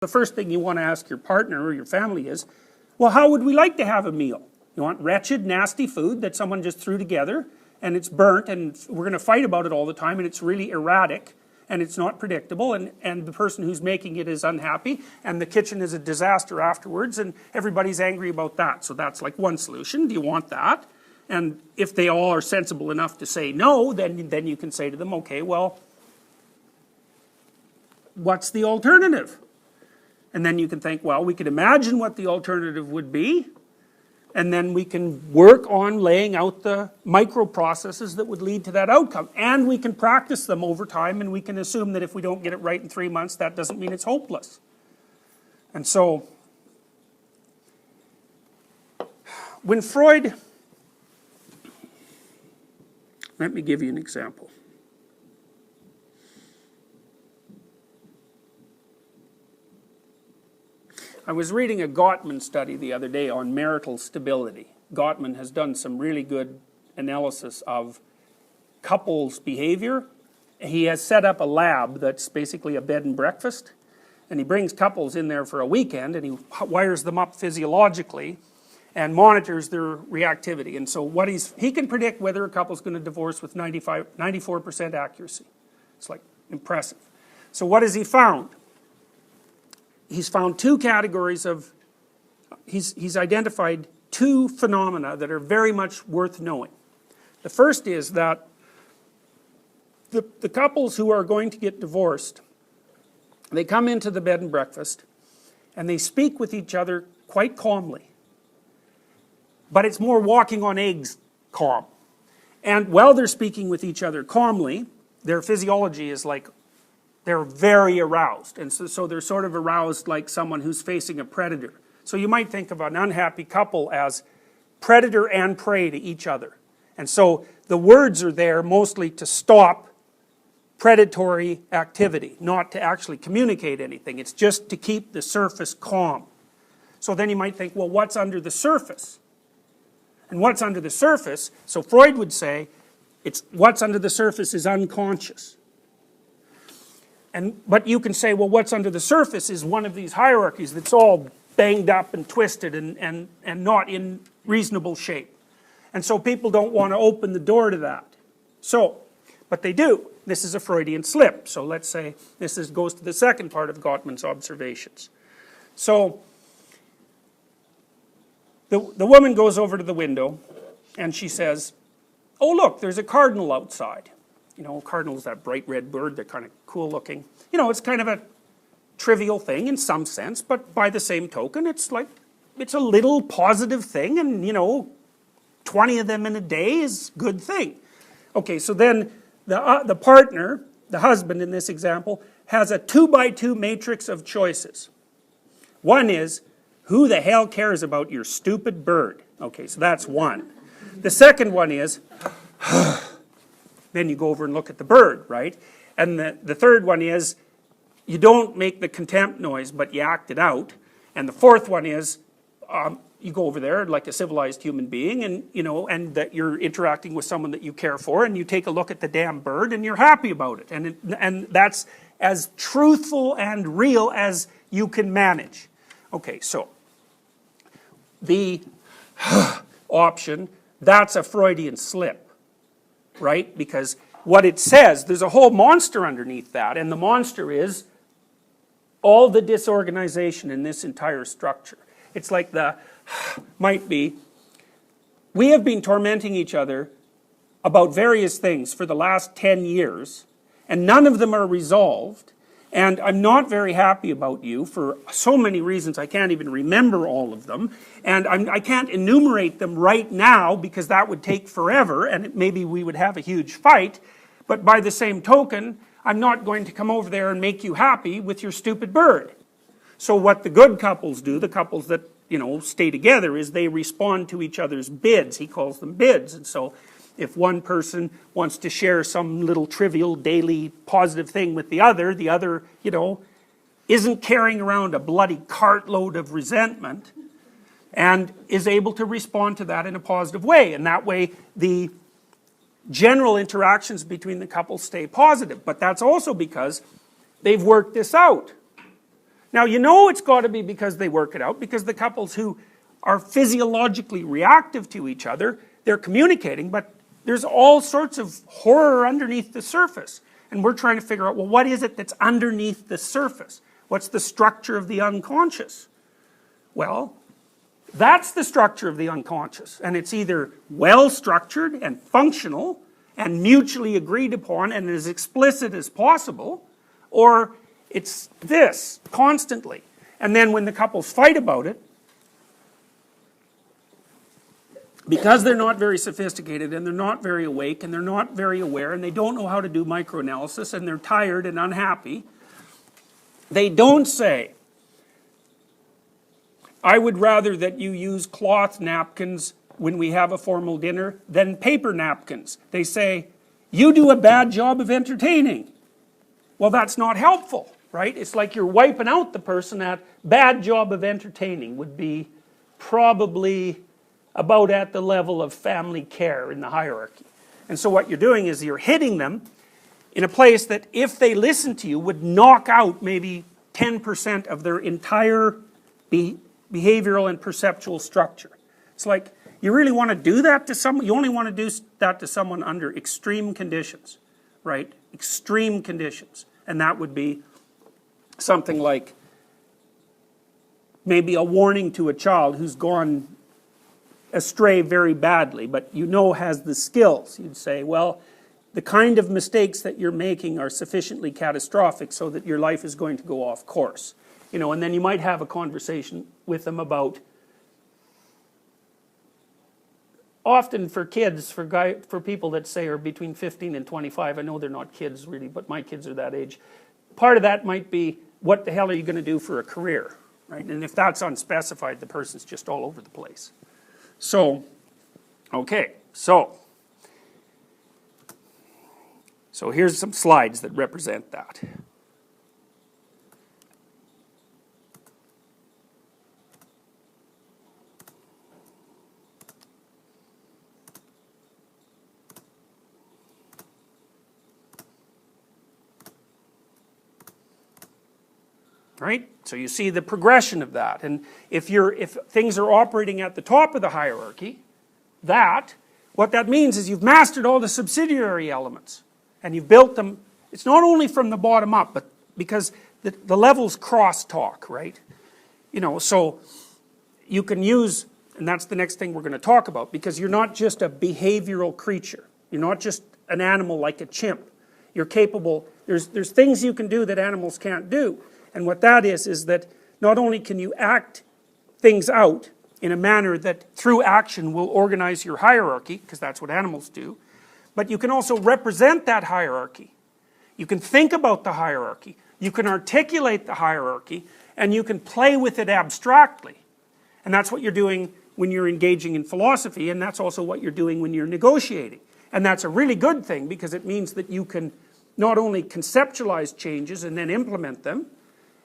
The first thing you want to ask your partner or your family is, well, how would we like to have a meal? You want wretched, nasty food that someone just threw together and it's burnt and we're going to fight about it all the time and it's really erratic and it's not predictable and the person who's making it is unhappy and the kitchen is a disaster afterwards and everybody's angry about that. So that's like one solution. Do you want that? And if they all are sensible enough to say no, then you can say to them, okay, well, what's the alternative? And then you can think, well, we could imagine what the alternative would be, and then we can work on laying out the micro processes that would lead to that outcome. And we can practice them over time, and we can assume that if we don't get it right in 3 months, that doesn't mean it's hopeless. And so, when Freud, let me give you an example. I was reading a Gottman study the other day on marital stability. Gottman has done some really good analysis of couples' behavior. He has set up a lab that's basically a bed and breakfast, and he brings couples in there for a weekend and he wires them up physiologically and monitors their reactivity. And so he can predict whether a couple's going to divorce with 94% accuracy. It's like impressive. So what has he found? He's found two categories of, he's identified two phenomena that are very much worth knowing. The first is that the couples who are going to get divorced, they come into the bed and breakfast and they speak with each other quite calmly. But it's more walking on eggs calm. And while they're speaking with each other calmly, their physiology is like, they're very aroused, and so they're sort of aroused like someone who's facing a predator. So you might think of an unhappy couple as predator and prey to each other. And so the words are there mostly to stop predatory activity, not to actually communicate anything. It's just to keep the surface calm. So then you might think, well, what's under the surface? And what's under the surface, so Freud would say, what's under the surface is unconscious. But you can say, well, what's under the surface is one of these hierarchies that's all banged up and twisted and not in reasonable shape. And so people don't want to open the door to that. But they do. This is a Freudian slip. So let's say this goes to the second part of Gottman's observations. So the woman goes over to the window and she says, oh, look, there's a cardinal outside. You know, cardinal's that bright red bird, they're kind of cool looking. You know, it's kind of a trivial thing in some sense, but by the same token, it's a little positive thing, and you know, 20 of them in a day is a good thing. Okay, so then the partner, the husband in this example, has a 2x2 matrix of choices. One is, who the hell cares about your stupid bird? Okay, so that's one. The second one is, then you go over and look at the bird, right? And the third one is, you don't make the contempt noise, but you act it out. And the fourth one is, you go over there like a civilized human being, and you know, and that you're interacting with someone that you care for, and you take a look at the damn bird, and you're happy about it. And that's as truthful and real as you can manage. Okay, so the option, that's a Freudian slip. Right? Because what it says, there's a whole monster underneath that, and the monster is all the disorganization in this entire structure. It's like might be, we have been tormenting each other about various things for the last 10 years, and none of them are resolved, and I'm not very happy about you for so many reasons I can't even remember all of them, and I can't enumerate them right now because that would take forever and maybe we would have a huge fight, but by the same token, I'm not going to come over there and make you happy with your stupid bird. So what the good couples do, the couples that, you know, stay together, is they respond to each other's bids. He calls them bids. And so if one person wants to share some little trivial daily positive thing with the other, you know, isn't carrying around a bloody cartload of resentment and is able to respond to that in a positive way. And that way the general interactions between the couple stay positive. But that's also because they've worked this out. Now you know it's got to be because they work it out, because the couples who are physiologically reactive to each other, they're communicating, but there's all sorts of horror underneath the surface. And we're trying to figure out, well, what is it that's underneath the surface? What's the structure of the unconscious? Well, that's the structure of the unconscious. And it's either well structured and functional and mutually agreed upon and as explicit as possible, or it's this constantly. And then when the couples fight about it, because they're not very sophisticated and they're not very awake and they're not very aware and they don't know how to do microanalysis and they're tired and unhappy, they don't say, I would rather that you use cloth napkins when we have a formal dinner than paper napkins. They say, you do a bad job of entertaining. Well, that's not helpful, right? It's like you're wiping out the person. That bad job of entertaining would be probably about at the level of family care in the hierarchy. And so what you're doing is you're hitting them in a place that if they listen to you would knock out maybe 10% of their entire behavioral and perceptual structure. It's like, you really want to do that to someone? You only want to do that to someone under extreme conditions, right? Extreme conditions. And that would be something like maybe a warning to a child who's gone astray very badly, but you know has the skills. You'd say, well, the kind of mistakes that you're making are sufficiently catastrophic so that your life is going to go off course. You know, and then you might have a conversation with them about, often for kids, for people that say are between 15 and 25, I know they're not kids really, but my kids are that age. Part of that might be, what the hell are you going to do for a career, right? And if that's unspecified, the person's just all over the place. So, okay, so here's some slides that represent that. Right? So you see the progression of that. And if things are operating at the top of the hierarchy, what that means is you've mastered all the subsidiary elements. And you've built them, it's not only from the bottom up, but because the levels cross-talk, right? You know, so you can use, and that's the next thing we're going to talk about, because you're not just a behavioral creature. You're not just an animal like a chimp. You're capable, there's things you can do that animals can't do. And what that is that not only can you act things out in a manner that through action will organize your hierarchy, because that's what animals do, but you can also represent that hierarchy. You can think about the hierarchy, you can articulate the hierarchy, and you can play with it abstractly. And that's what you're doing when you're engaging in philosophy, and that's also what you're doing when you're negotiating. And that's a really good thing, because it means that you can not only conceptualize changes and then implement them,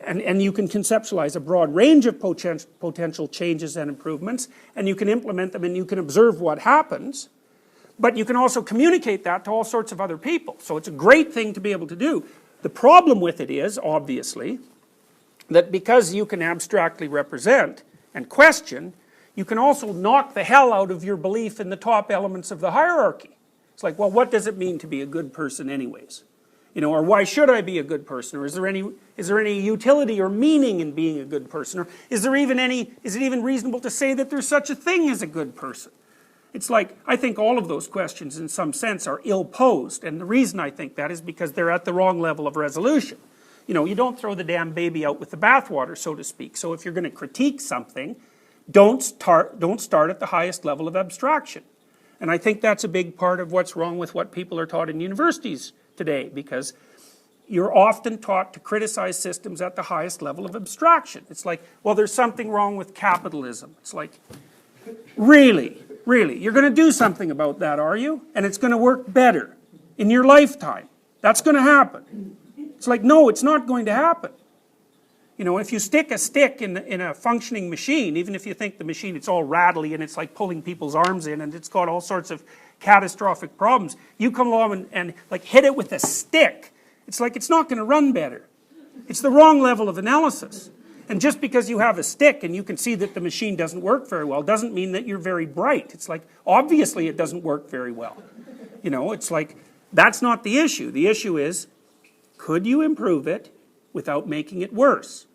and you can conceptualize a broad range of potential changes and improvements, and you can implement them and you can observe what happens, but you can also communicate that to all sorts of other people. So it's a great thing to be able to do. The problem with it is, obviously, that because you can abstractly represent and question, you can also knock the hell out of your belief in the top elements of the hierarchy. It's like, well, what does it mean to be a good person anyways? You know, or why should I be a good person? Or is there any utility or meaning in being a good person? Or is it even reasonable to say that there's such a thing as a good person? It's like, I think all of those questions in some sense are ill-posed, and the reason I think that is because they're at the wrong level of resolution. You know, you don't throw the damn baby out with the bathwater, so to speak. So if you're going to critique something, don't start at the highest level of abstraction. And I think that's a big part of what's wrong with what people are taught in universities today, because you're often taught to criticize systems at the highest level of abstraction. It's like, well, there's something wrong with capitalism. It's like, really? You're going to do something about that, are you? And it's going to work better in your lifetime. That's going to happen. It's like, no, it's not going to happen. You know, if you stick a stick in a functioning machine, even if you think the machine, it's all rattly and it's like pulling people's arms in and it's got all sorts of catastrophic problems, you come along and like hit it with a stick, it's like it's not going to run better. It's the wrong level of analysis. And just because you have a stick and you can see that the machine doesn't work very well doesn't mean that you're very bright. It's like, obviously it doesn't work very well. You know, it's like, that's not the issue. The issue is, could you improve it without making it worse?